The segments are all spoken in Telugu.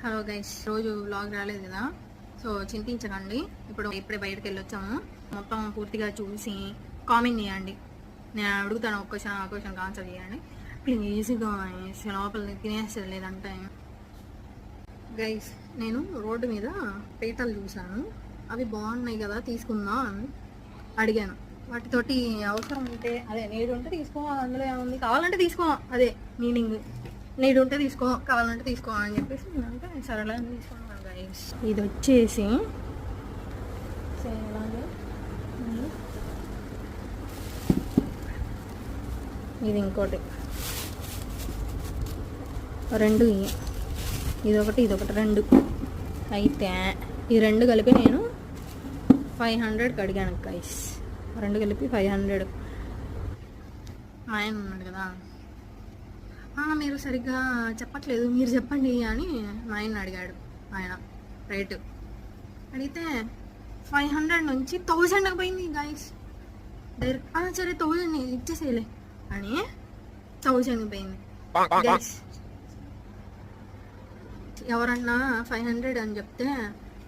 హలో గైస్, రోజు వ్లాగ్ రాలేదు కదా, సో చింతించకండి. ఇప్పుడే బయటకు వెళ్ళొచ్చాము. మొత్తం పూర్తిగా చూసి కామెంట్ చేయండి. నేను అడుగుతాను, క్వశ్చన్ ఆన్సర్ చేయండి ప్లీజ్గా. లోపల తినేస్తుంది లేదంటే. గైస్, నేను రోడ్డు మీద పీటలు చూసాను, అవి బాగున్నాయి కదా తీసుకుందాం అని అడిగాను. వాటితోటి అవసరం ఉంటే అదే నీడు ఉంటే తీసుకో, అందులో ఏముంది, కావాలంటే తీసుకో, అదే మీనింగ్. నీడు ఉంటే తీసుకో, కావాలంటే తీసుకో అని చెప్పేసి అంటే సరళ తీసుకున్నాను గైస్. ఇది వచ్చేసి అలాగే ఇది ఇంకోటి, రెండు ఇదొకటి రెండు అయితే ఈ రెండు కలిపి నేను 500కి అడిగాను గైస్. రెండు కలిపి 500. మా ఆయన ఉన్నాడు కదా, మీరు సరిగ్గా చెప్పట్లేదు, మీరు చెప్పండి అని మా ఆయన అడిగాడు. ఆయన రేటు అడిగితే 500 నుంచి 1000కి పోయింది గైస్. డైరెక్ట్ సరే 1000 ఇచ్చేసేలే అని 1000కి పోయింది గైస్. ఎవరన్నా 500 అని చెప్తే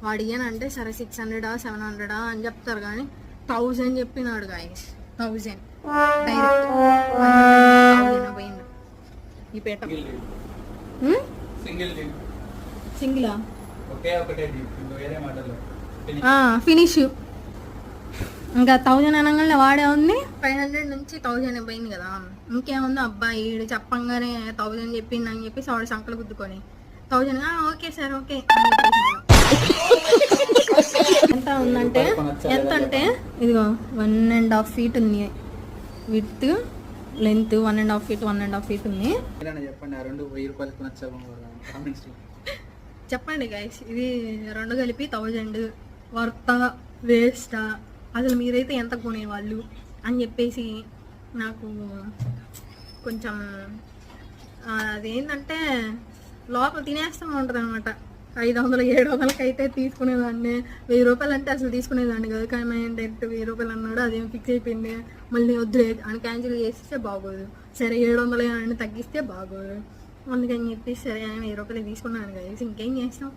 వాడు ఇయ్యనంటే సరే 600 700 అని చెప్తారు, కానీ 1000 చెప్పినాడు గైస్. 1000 డైరెక్ట్ పోయింది ఈ పేట. సింగిలా ఫినిష్. ఇంకా 1000 అనగానే వాడే ఉంది. 500 నుంచి 1000 పోయింది కదా, ఇంకేముంది అబ్బాయి చెప్పంగానే 1000 చెప్పింది అని చెప్పేసి వాడు సంకలు గుద్దుకొని 1000 ఓకే సార్ ఓకే ఎంత ఉందంటే, ఎంత అంటే ఇదిగో 1.5 feet ఉంది విత్, లెంత్ 1.5 feet 1.5 feet ఉంది. చెప్పండి గైస్, ఇది రెండు కలిపి 1000 వర్తా వేస్టా, అసలు మీరైతే ఎంత కొనేవాళ్ళు అని చెప్పేసి నాకు కొంచెం అదేంటంటే లోపల తినేస్తూ ఉంటుంది అనమాట. 500 700కి అయితే తీసుకునేదాన్ని, 1000 రూపాయలు అంటే అసలు తీసుకునేదాన్ని కదా. కానీ మా డైరెక్ట్ 1000 రూపాయలు అన్నాడు, అదేం ఫిక్స్ అయిపోయింది. మళ్ళీ వద్దులే అని క్యాన్సిల్ చేస్తే బాగోదు, సరే 700 అని తగ్గిస్తే బాగోదు, అందుకని చెప్పి సరే 1000 రూపాయలు తీసుకున్నాను కదా. ఇంకేం చేస్తాం.